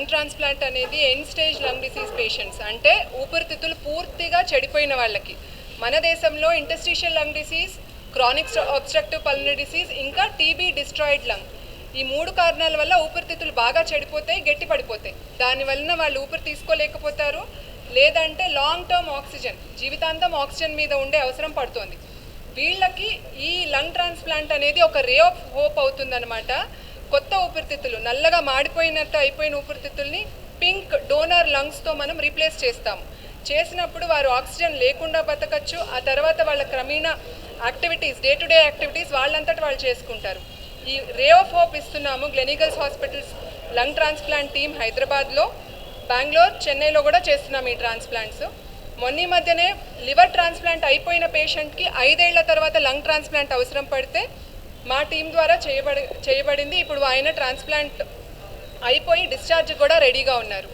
Lung transplant అనేది end stage lung disease patients, అంటే ఊపిరితిత్తులు పూర్తిగా చెడిపోయిన వాళ్ళకి. మన దేశంలో interstitial lung disease, chronic obstructive pulmonary disease, ఇంకా టీబీ డిస్ట్రాయిడ్ లంగ్, ఈ 3 కారణాల వల్ల ఊపిరితిత్తులు బాగా చెడిపోతాయి, గట్టి పడిపోతాయి. దానివల్ల వాళ్ళు ఊపిరి తీసుకోలేకపోతారు, లేదంటే లాంగ్ టర్మ్ ఆక్సిజన్, జీవితాంతం ఆక్సిజన్ మీద ఉండే అవసరం పడుతుంది. వీళ్ళకి ఈ లంగ్ ట్రాన్స్ప్లాంట్ అనేది ఒక రే ఆఫ్ హోప్ అవుతుందన్నమాట. కొత్త ఊపిరితిత్తులు, నల్లగా మాడిపోయినట్టు అయిపోయిన ఊపిరితిత్తుల్ని పింక్ డోనర్ లంగ్స్తో మనం రీప్లేస్ చేస్తాము. చేసినప్పుడు వారు ఆక్సిజన్ లేకుండా బతకచ్చు. ఆ తర్వాత వాళ్ళ క్రమేణా activities, day to day activities వాళ్ళంతటి వాళ్ళు చేసుకుంటారు. ఈ రే ఆఫ్ హోప్ ఇస్తున్నాము Gleneagles hospitals lung transplant team హైదరాబాద్లో, బెంగళూరు, చెన్నైలో కూడా చేస్తున్నాము ఈ ట్రాన్స్ప్లాంట్స్. మొన్న మధ్యనే లివర్ ట్రాన్స్ప్లాంట్ అయిపోయిన పేషెంట్కి 5 ఏళ్ల తర్వాత లంగ్ ట్రాన్స్ప్లాంట్ అవసరం పడితే మా టీం ద్వారా చేయబడింది. ఇప్పుడు ఆయన ట్రాన్స్ప్లాంట్ అయిపోయి డిశ్చార్జ్ కూడా రెడీగా ఉన్నారు.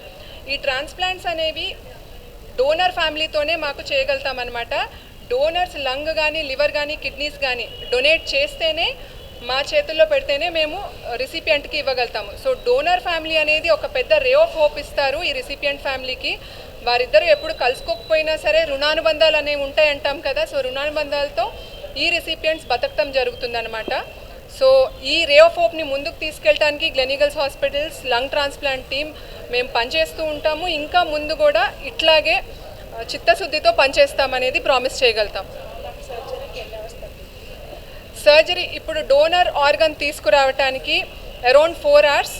ఈ ట్రాన్స్ప్లాంట్స్ అనేవి డోనర్ ఫ్యామిలీతోనే మాకు చేయగలుగుతామన్నమాట. డోనర్స్ లంగ్ కానీ, లివర్ కానీ, కిడ్నీస్ కానీ డొనేట్ చేస్తేనే, మా చేతుల్లో పెడితేనే మేము రిసిపియంట్కి ఇవ్వగలుగుతాము. సో డోనర్ ఫ్యామిలీ అనేది ఒక పెద్ద రే ఆఫ్ హోప్ ఇస్తారు ఈ రిసిపియంట్ ఫ్యామిలీకి. వారిద్దరూ ఎప్పుడు కలుసుకోకపోయినా సరే రుణానుబంధాలు అనేవి ఉంటాయంటాం కదా, సో రుణానుబంధాలతో ఈ రిసిపియంట్స్ బతకటం జరుగుతుందన్నమాట. సో ఈ రే ఆఫ్ హోప్ని ముందుకు తీసుకెళ్ళడానికి Gleneagles hospitals lung transplant team మేము పనిచేస్తూ ఉంటాము. ఇంకా ముందు కూడా ఇట్లాగే చిత్తశుద్ధితో పనిచేస్తామనేది ప్రామిస్ చేయగలుగుతాం. సర్జరీ ఇప్పుడు డోనర్ ఆర్గన్ తీసుకురావటానికి అరౌండ్ 4 hours,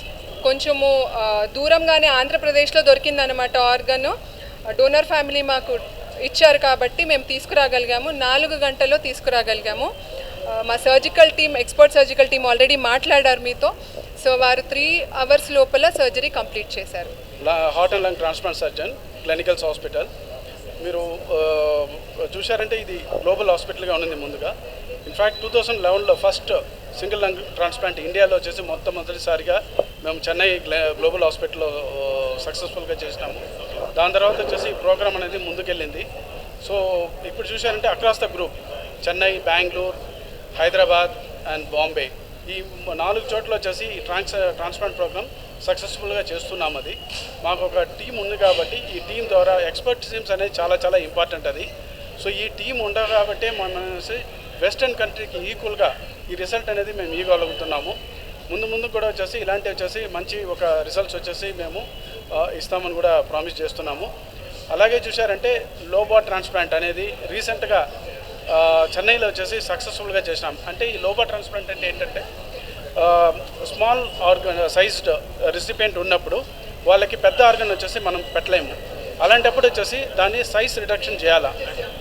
కొంచెము దూరంగానే ఆంధ్రప్రదేశ్లో దొరికిందనమాట ఆర్గన్. డోనర్ ఫ్యామిలీ మాకు ఇచ్చారు కాబట్టి మేము తీసుకురాగలిగాము. 4 గంటల్లో తీసుకురాగలిగాము. మా surgical team, expert surgical team already మాట్లాడారు మీతో. సో వారు 3 hours లోపల సర్జరీ కంప్లీట్ చేశారు. Heart and lung transplant surgeon, Gleneagles hospital. మీరు చూశారంటే ఇది గ్లోబల్ హాస్పిటల్గా ఉన్నది ముందుగా. ఇన్ఫ్యాక్ట్ 2011లో ఫస్ట్ సింగిల్ లంగ్ ట్రాన్స్ప్లాంట్ ఇండియాలో వచ్చేసి మొట్టమొదటిసారిగా మేము చెన్నై గ్లోబల్ హాస్పిటల్లో సక్సెస్ఫుల్గా చేసినాము. దాని తర్వాత వచ్చేసి ఈ ప్రోగ్రామ్ అనేది ముందుకెళ్ళింది. సో ఇప్పుడు చూశారంటే across the group, Chennai, Bengaluru, Hyderabad and Bombay, ఈ 4 చోట్ల వచ్చేసి ఈ ట్రాన్స్ప్లాంట్ ప్రోగ్రామ్ సక్సెస్ఫుల్గా చేస్తున్నాం. అది మాకు ఒక టీం ఉంది కాబట్టి ఈ టీం ద్వారా ఎక్స్పర్ట్ టీమ్స్ అనేది చాలా చాలా ఇంపార్టెంట్ అది. సో ఈ టీం ఉండదు కాబట్టి మనం వెస్టర్న్ కంట్రీకి ఈక్వల్గా ఈ రిజల్ట్ అనేది మేము ఇవ్వగలుగుతున్నాము. ముందు కూడా వచ్చేసి ఇలాంటి వచ్చేసి మంచి ఒక రిజల్ట్స్ వచ్చేసి మేము ఇస్తామని కూడా ప్రామిస్ చేస్తున్నాము. అలాగే చూశారంటే లోబార్ ట్రాన్స్ప్లాంట్ అనేది రీసెంట్గా చెన్నైలో వచ్చేసి సక్సెస్ఫుల్గా చేసినాం. అంటే ఈ లోబార్ ట్రాన్స్ప్లాంట్ అంటే ఏంటంటే స్మాల్ ఆర్గన్ సైజ్డ్ రిసిపియంట్ ఉన్నప్పుడు వాళ్ళకి పెద్ద ఆర్గన్ వచ్చేసి మనం పెట్టలేము. అలాంటప్పుడు వచ్చేసి దాన్ని సైజ్ రిడక్షన్ చేయాలా.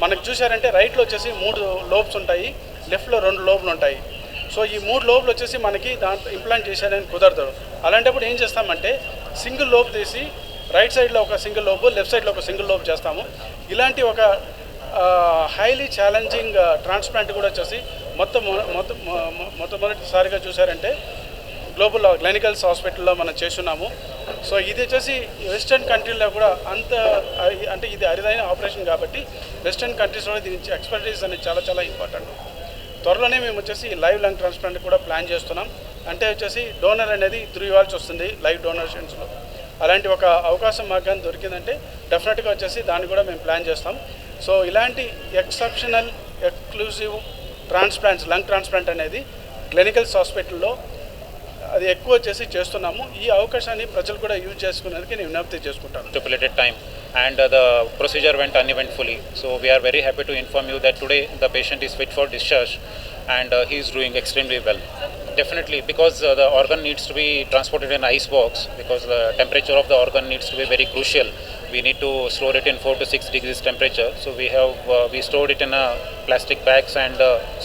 మనకు చూశారంటే రైట్లో వచ్చేసి 3 లోబ్స్ ఉంటాయి, లెఫ్ట్లో 2 లోబ్లు ఉంటాయి. సో ఈ 3 లోబ్లు వచ్చేసి మనకి దాంట్లో ఇంప్లాంట్ చేసేయడానికి కుదరదు. అలాంటప్పుడు ఏం చేస్తామంటే సింగిల్ లోబ్ తీసి రైట్ సైడ్లో ఒక సింగిల్ లోబు, లెఫ్ట్ సైడ్లో ఒక సింగిల్ లోబ్ చేస్తాము. ఇలాంటి ఒక హైలీ ఛాలెంజింగ్ ట్రాన్స్ప్లాంట్ కూడా వచ్చేసి మొట్టమొదటిసారిగా చూశారంటే గ్లోబల్ క్లినికల్స్ హాస్పిటల్లో మనం చేస్తున్నాము. సో ఇది వచ్చేసి వెస్టర్న్ కంట్రీలో కూడా అంటే ఇది అరుదైన ఆపరేషన్ కాబట్టి వెస్టర్న్ కంట్రీస్లో దీని ఎక్స్పర్టీస్ అనేది చాలా చాలా ఇంపార్టెంట్. త్వరలోనే మేము వచ్చేసి లైవ్ లంగ్ ట్రాన్స్ప్లాంట్ కూడా ప్లాన్ చేస్తున్నాం. అంటే వచ్చేసి డోనర్ అనేది త్రూ ఇవ్వాల్సి వస్తుంది లైవ్ డొనేషన్స్లో. అలాంటి ఒక అవకాశం మాకు కానీ దొరికిందంటే డెఫినెట్గా వచ్చేసి దాన్ని కూడా మేము ప్లాన్ చేస్తాం. సో ఇలాంటి exceptional exclusive transplants, lung transplant అనేది క్లినికల్స్ హాస్పిటల్లో అది ఎక్కువ వచ్చేసి చేస్తున్నాము. ఈ అవకాశాన్ని ప్రజలు కూడా యూజ్ చేసుకునేందుకు నేను విజ్ఞప్తి చేసుకుంటాను. Stipulated time and the procedure went uneventfully. So we are very happy to inform you that today the patient is fit for discharge and he is doing extremely well. Definitely, because the organ needs to be transported in ice box, because the temperature of the organ needs to be very crucial. We need to store it in 4 to 6 degrees temperature. So we stored it in plastic bags and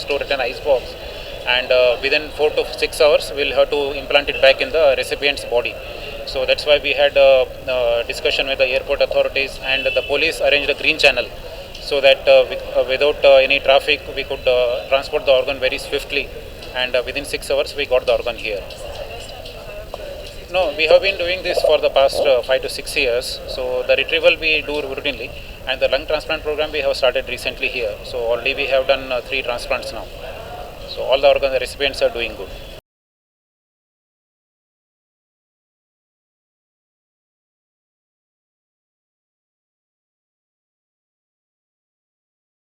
store it in ice box. And within 4 to 6 hours, we'll have to implant it back in the recipient's body. So that's why we had a discussion with the airport authorities, and the police arranged a green channel so that without any traffic, we could transport the organ very swiftly. And within 6 hours, we got the organ here. No, we have been doing this for the past 5 to 6 years. So the retrieval we do routinely, and the lung transplant program we have started recently here. So already we have done 3 transplants now. So all the organ recipients are doing good.